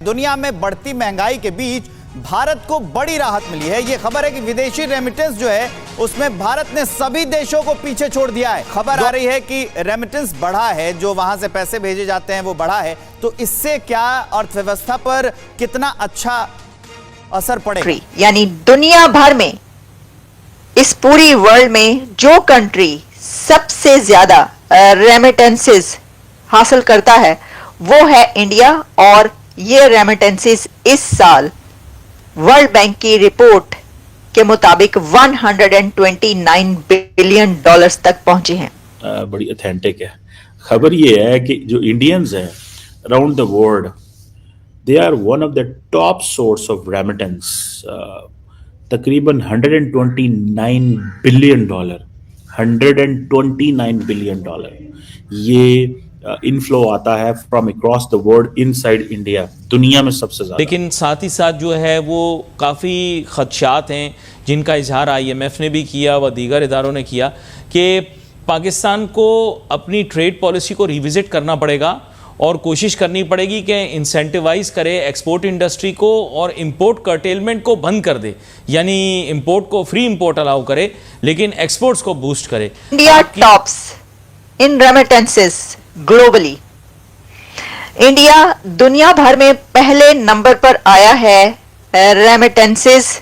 दुनिया में बढ़ती महंगाई के बीच भारत को बड़ी राहत मिली है। ये खबर है कि विदेशी रेमिटेंस जो है उसमें भारत ने सभी देशों को पीछे छोड़ दिया है। खबर आ रही है कि रेमिटेंस बढ़ा है, जो वहां से पैसे भेजे जाते हैं वो बढ़ा है। तो इससे क्या अर्थव्यवस्था पर कितना अच्छा असर पड़ेगा? यानी दुनिया भर में, इस पूरी वर्ल्ड में जो कंट्री सबसे ज्यादा रेमिटेंसेस हासिल करता है वो है इंडिया। और ये रेमिटेंसेस इस साल वर्ल्ड बैंक की रिपोर्ट के मुताबिक 129 बिलियन डॉलर्स तक पहुंचे हैं। बड़ी ऑथेंटिक है। खबर ये है कि जो इंडियंस हैं around the world, they are one of the top source of remittance. तकरीबन 129 बिलियन डॉलर, 129 बिलियन डॉलर ये इनफ्लो आता है from across the world inside India, दुनिया में सबसे ज्यादा। लेकिन साथ ही साथ जो है वो काफ़ी खदशात हैं जिनका इजहार IMF ने भी किया व दीगर इदारों ने किया कि पाकिस्तान को अपनी ट्रेड पॉलिसी को रिविजिट करना पड़ेगा और कोशिश करनी पड़ेगी कि इंसेंटिवाइज करे एक्सपोर्ट इंडस्ट्री को और इंपोर्ट कर्टेलमेंट को बंद कर दे, यानी इंपोर्ट को फ्री इंपोर्ट अलाउ करे लेकिन एक्सपोर्ट्स को बूस्ट करे। इंडिया टॉप्स इन रेमिटेंसेस ग्लोबली। इंडिया दुनिया भर में पहले नंबर पर आया है रेमिटेंसेस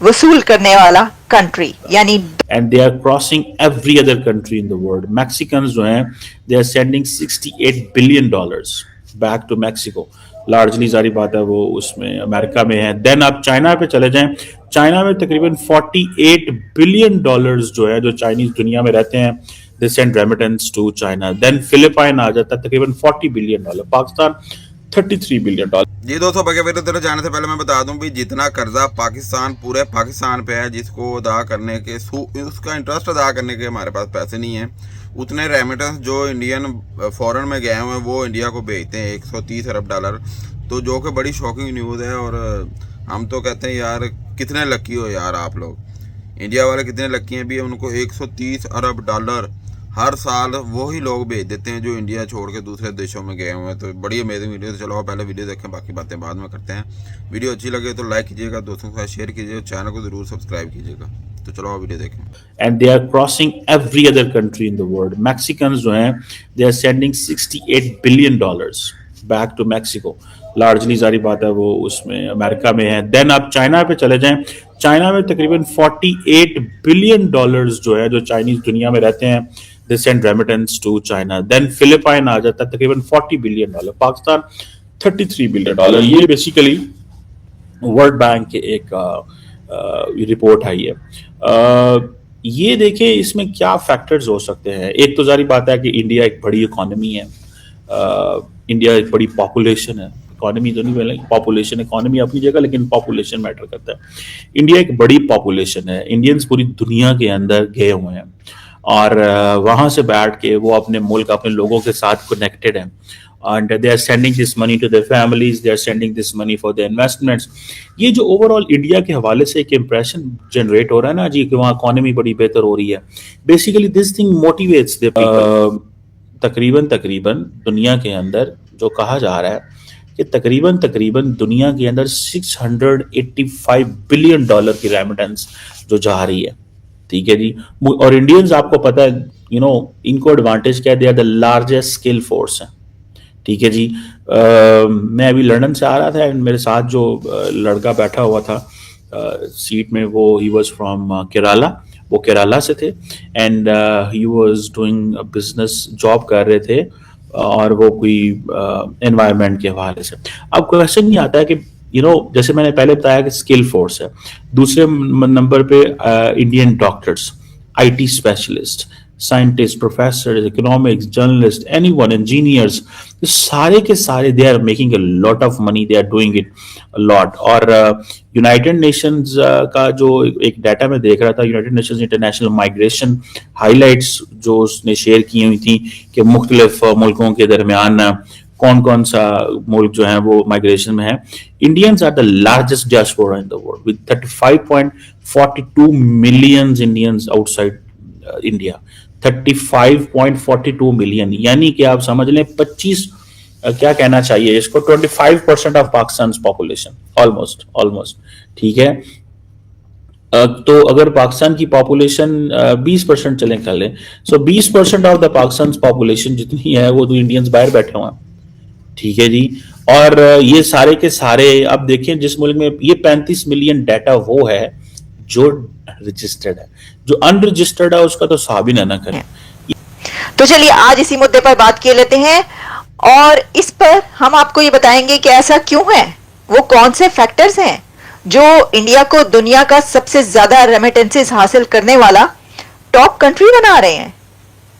वसूल करने वाला कंट्री, यानी and they are crossing every other country in the world. Mexican जो हैं they are sending 68 billion dollars back to Mexico. Largely जारी बात है वो उसमें अमेरिका में है। देन आप चाइना पे चले जाएं, चाइना में तकरीबन 48 बिलियन डॉलर्स जो है, जो चाइनीज दुनिया में रहते हैं, they send remittance to China. Then Philippine आ जाता है तकरीबन 40 billion dollar, Pakistan 33 billion dollar. जी दोस्तों, बगैर वीडियो तरफ जाने से पहले मैं बता दूं भी जितना कर्जा पाकिस्तान, पूरे पाकिस्तान पे है, जिसको अदा करने के, उसका इंटरेस्ट अदा करने के हमारे पास पैसे नहीं है, उतने रेमिटेंस जो इंडियन फॉरेन में गए हुए हैं वो इंडिया को भेजते हैं 130 अरब डॉलर। तो जो कि बड़ी शॉकिंग न्यूज़ है। और हम तो कहते हैं यार कितने लकी हो यार आप लोग, इंडिया वाले कितने लकी हैं भी, उनको 130 अरब डॉलर हर साल वो ही लोग भेज देते हैं जो इंडिया छोड़ के दूसरे देशों में गए हुए हैं। तो बड़ी अमेजिंग वीडियो। तो चलो आप पहले वीडियो देखें, बाकी बातें बाद में करते हैं। वीडियो अच्छी लगे तो लाइक कीजिएगा, दोस्तों के साथ शेयर कीजिएगा, चैनल को जरूर सब्सक्राइब कीजिएगा। तो चलो आप वीडियो देखें। And they are crossing every other country in the world. Mexican जो हैं they are sending 68 billion dollars back to Mexico. Largely जारी बात है वो उसमें अमेरिका में है। देन आप चाइना पे चले जाएं, चाइना में तकरीबन 48 बिलियन डॉलर्स जो है, जो चाइनीज दुनिया में रहते हैं, they send remittance to China. Then Philippine आ जाता है तकरीबन 40 billion dollar, Pakistan 33 billion dollar. ये बेसिकली वर्ल्ड बैंक के एक रिपोर्ट आई है। ये देखें इसमें क्या फैक्टर्स हो सकते हैं। एक तो जारी बात है कि इंडिया एक बड़ी इकोनॉमी है, इंडिया एक बड़ी पॉपुलेशन है। इकोनॉमी तो नहीं बोलेंगे, पॉपुलेशन, इकोनॉमी अपनी जगह लेकिन पॉपुलेशन मैटर करता है। इंडिया एक बड़ी पॉपुलेशन है, इंडियंस पूरी दुनिया के अंदर गए हुए हैं और वहाँ से बैठ के वो अपने मुल्क, अपने लोगों के साथ कनेक्टेड हैं। And they are sending this money to their families, they are sending this money for the investments. ये जो ओवरऑल इंडिया के हवाले से एक इम्प्रेशन जनरेट हो रहा है ना जी कि वहाँ इकोनॉमी बड़ी बेहतर हो रही है, basically this thing motivates the people. तकरीबन दुनिया के अंदर जो कहा जा रहा है कि तकरीबन दुनिया के अंदर 685 बिलियन डॉलर की रेमिटेंस जो जा रही है, ठीक है जी। और इंडियंस आपको पता है इनको एडवांटेज क्या है, they are the largest skill force है, ठीक है जी। मैं अभी लंदन से आ रहा था, मेरे साथ जो लड़का बैठा हुआ था सीट में, वो ही वाज फ्रॉम केरला, वो केरला से थे and he was doing business, job कर रहे थे और वो कोई एनवायरनमेंट के हवाले से। अब क्वेश्चन नहीं आता है कि जैसे मैंने पहले बताया कि स्किल फोर्स है, दूसरे नंबर पे Indian doctors, IT specialist, scientist, professor, economics, journalist, anyone, engineers, सारे के सारे they are making a lot of money, they are doing it a lot. और यूनाइटेड नेशंस का जो एक डाटा में देख रहा था, United Nations international migration highlights जो उसने शेयर की हुई थी कि मुख्तलिफ मुल्कों के दरमियान कौन कौन सा मुल्क जो है वो माइग्रेशन में है। Indians are the largest diaspora in the world with 35.42 million Indians outside India, 35.42 million, यानी कि आप समझ लें 25 क्या कहना चाहिए इसको, 25% ऑफ पाकिस्तान पॉपुलेशन, ऑलमोस्ट ठीक है। तो अगर पाकिस्तान की पॉपुलेशन 20% चले कर ले, सो 20% ऑफ द पाकिस्तान पॉपुलेशन जितनी है वो तो इंडियंस बाहर बैठे हुए हैं, ठीक है जी। और ये सारे के सारे अब देखें जिस मुल्क में ये 35 मिलियन डाटा वो है जो रजिस्टर्ड है, जो अनरजिस्टर्ड है उसका तो हिसाब ही ना करें। तो चलिए आज इसी मुद्दे पर बात किए लेते हैं और इस पर हम आपको ये बताएंगे कि ऐसा क्यों है, वो कौन से फैक्टर्स हैं जो इंडिया को दुनिया का सबसे ज्यादा रेमिटेंसेस हासिल करने वाला टॉप कंट्री बना रहे हैं।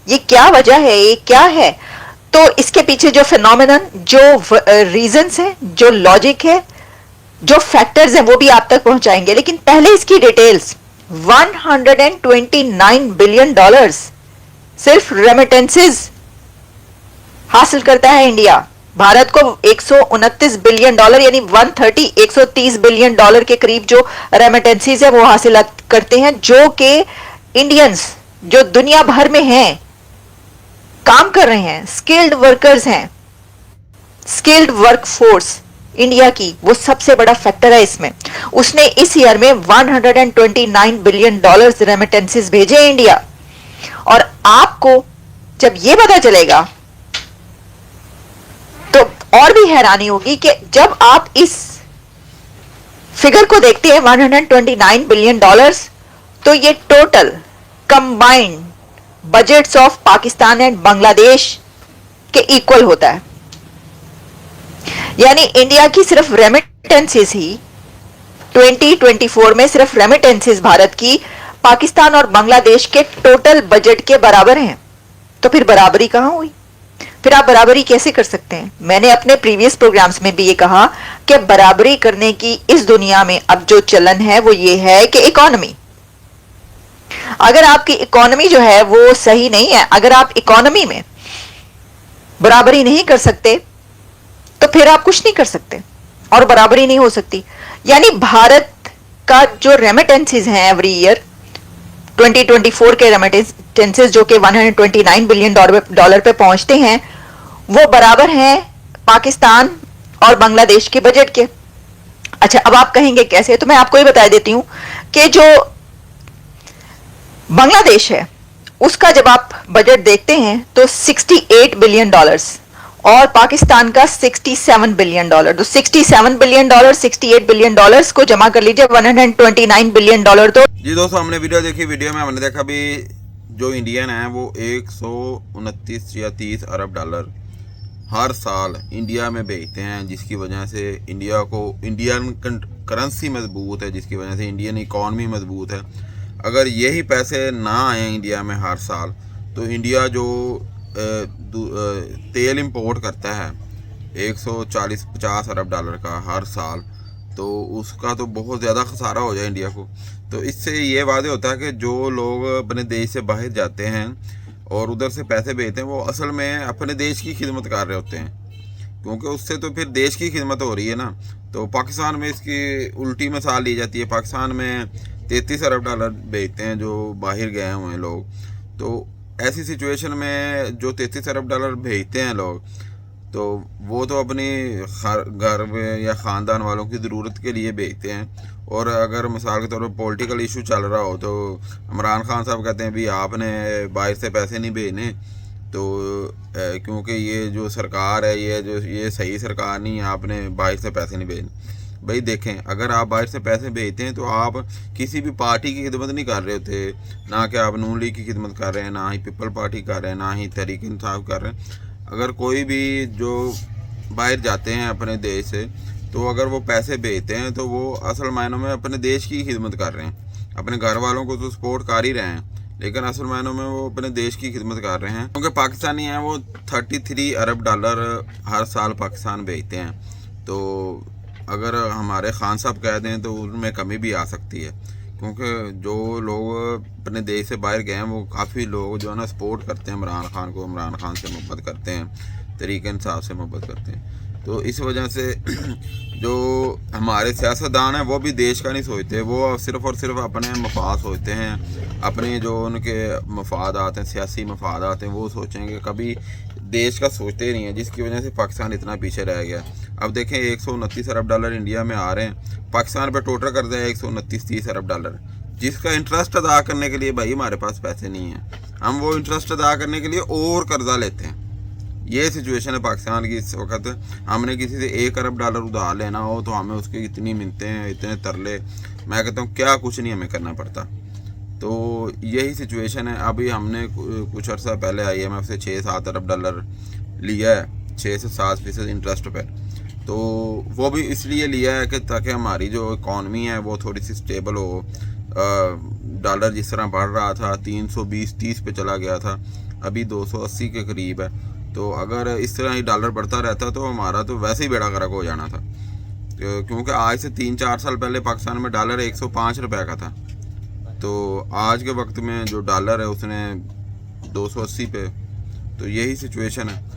ये क्या वजह है, ये क्या है, तो इसके पीछे जो फिनोमिनन, जो रीजंस हैं, जो लॉजिक है, जो फैक्टर्स हैं वो भी आप तक पहुंचाएंगे। लेकिन पहले इसकी डिटेल्स। 129 बिलियन डॉलर्स सिर्फ रेमिटेंसेस हासिल करता है इंडिया। भारत को 129 बिलियन डॉलर यानी 130 बिलियन डॉलर के करीब जो रेमिटेंसेस है वो हासिल करते हैं, जो कि इंडियंस जो दुनिया भर में हैं, काम कर रहे हैं, स्किल्ड वर्कर्स हैं, स्किल्ड वर्क फोर्स इंडिया की, वो सबसे बड़ा फैक्टर है इसमें। उसने इस ईयर में 129 बिलियन डॉलर्स रेमिटेंसेस भेजे इंडिया। और आपको जब ये पता चलेगा तो और भी हैरानी होगी कि जब आप इस फिगर को देखते हैं 129 बिलियन डॉलर्स, तो ये total combined budgets of Pakistan and Bangladesh के इक्वल होता है। यानी इंडिया की सिर्फ रेमिटेंसेस ही 2024 में सिर्फ रेमिटेंसेस भारत की पाकिस्तान और बांग्लादेश के टोटल बजट के बराबर हैं। तो फिर बराबरी कहां हुई? फिर आप बराबरी कैसे कर सकते हैं? मैंने अपने प्रीवियस प्रोग्राम्स में भी ये कहा कि बराबरी करने की इस दुनिया में अब जो चलन है वो ये है कि इकोनॉमी, अगर आपकी इकोनॉमी जो है वो सही नहीं है, अगर आप इकोनॉमी में बराबरी नहीं कर सकते तो फिर आप कुछ नहीं कर सकते और बराबरी नहीं हो सकती। यानी भारत का जो रेमिटेंसेस हैं एवरी ईयर 2024 के रेमिटेंसेस जो कि 129 बिलियन डॉलर पे पहुंचते हैं, वो बराबर हैं पाकिस्तान और बांग्लादेश के बजट के। अच्छा, अब आप कहेंगे कैसे, तो मैं आपको ये बता देती हूं कि जो बांग्लादेश है उसका जब आप बजट देखते हैं तो 68 बिलियन डॉलर्स और पाकिस्तान का 67 बिलियन डॉलर। तो 67 बिलियन डॉलर 68 बिलियन डॉलर्स को जमा कर लीजिए, 129 बिलियन डॉलर। तो जी दोस्तों, हमने वीडियो देखी, वीडियो में हमने देखा भी जो इंडियन है वो 129 या 30 अरब डॉलर हर साल इंडिया में भेजते हैं, जिसकी वजह से इंडिया को इंडियन करेंसी मजबूत है, जिसकी वजह से इंडियन इकॉनमी मजबूत है। अगर यही पैसे ना आए इंडिया में हर साल, तो इंडिया जो तेल इंपोर्ट करता है 140-50 अरब डॉलर का हर साल, तो उसका तो बहुत ज़्यादा खसारा हो जाए इंडिया को। तो इससे ये वादे होता है कि जो लोग अपने देश से बाहर जाते हैं और उधर से पैसे भेजते हैं, वो असल में अपने देश की खिदमत कर रहे होते हैं, क्योंकि उससे तो फिर देश की खिदमत हो रही है ना। तो पाकिस्तान में इसकी उल्टी मिसाल ली जाती है। पाकिस्तान में 33 अरब डॉलर भेजते हैं जो बाहर गए हुए हैं लोग। तो ऐसी सिचुएशन में जो 33 अरब डॉलर भेजते हैं लोग, तो वो तो अपनी घर में या ख़ानदान वालों की ज़रूरत के लिए भेजते हैं। और अगर मिसाल के तौर पर पॉलिटिकल इशू चल रहा हो तो इमरान खान साहब कहते हैं भी आपने बाहर से पैसे नहीं भेजने, तो क्योंकि ये जो सरकार है ये सही सरकार नहीं है, आपने बाहर से पैसे नहीं भेजने। भाई देखें, अगर आप बाहर से पैसे भेजते हैं तो आप किसी भी पार्टी की खिदमत नहीं कर रहे होते, ना कि आप नून लीग की खिदमत कर रहे हैं, ना ही पीपल पार्टी कर रहे हैं, ना ही तहरीक इंसाफ कर रहे हैं। अगर कोई भी जो बाहर जाते हैं अपने देश से, तो अगर वो पैसे भेजते हैं तो वो असल मायनों में अपने देश की खिदमत कर रहे हैं। अपने घर वालों को तो सपोर्ट कर ही रहे हैं, लेकिन असल मायनों में वो अपने देश की खिदमत कर रहे हैं। क्योंकि पाकिस्तानी हैं वो 33 अरब डॉलर हर साल पाकिस्तान भेजते हैं। तो अगर हमारे खान साहब कह दें तो उनमें कमी भी आ सकती है, क्योंकि जो लोग अपने देश से बाहर गए हैं वो काफ़ी लोग जो है ना सपोर्ट करते हैं इमरान खान को, इमरान खान से मोहब्बत करते हैं, तहरीक इंसाफ से मोहब्बत करते हैं। तो इस वजह से जो हमारे सियासतदान हैं वो भी देश का नहीं सोचते, वो सिर्फ़ और सिर्फ अपने मफाद सोचते हैं। अपने जो उनके मफादात हैं, सियासी मफादात हैं, वो सोचेंगे। कभी देश का सोचते ही नहीं है, जिसकी वजह से पाकिस्तान इतना पीछे रह गया। अब देखें 129 अरब डॉलर इंडिया में आ रहे हैं, पाकिस्तान पे टोटल कर्जा है 129-30 अरब डॉलर, जिसका इंटरेस्ट अदा करने के लिए भाई हमारे पास पैसे नहीं है। हम वो इंटरेस्ट अदा करने के लिए और कर्जा लेते हैं। ये सिचुएशन है पाकिस्तान की इस वक्त। हमने किसी से 1 अरब डॉलर उधार लेना हो तो हमें उसके इतनी मिन्नतें हैं, इतने तरले, मैं कहता हूँ क्या कुछ नहीं हमें करना पड़ता। तो यही सिचुएशन है। अभी हमने कुछ अर्सा पहले IMF से 6-7 अरब डॉलर लिया है 6 से 7% इंटरेस्ट पर। तो वो भी इसलिए लिया है कि ताकि हमारी जो इकॉनमी है वो थोड़ी सी स्टेबल हो। डॉलर जिस तरह बढ़ रहा था 320-30 पे चला गया था, अभी 280 के करीब है। तो अगर इस तरह ही डॉलर बढ़ता रहता तो हमारा तो वैसे ही बेड़ा गर्क हो जाना था, क्योंकि आज से 3-4 साल पहले पाकिस्तान में डॉलर 105 रुपये का था। तो आज के वक्त में जो डॉलर है उसने 280 पे। तो यही सिचुएशन है।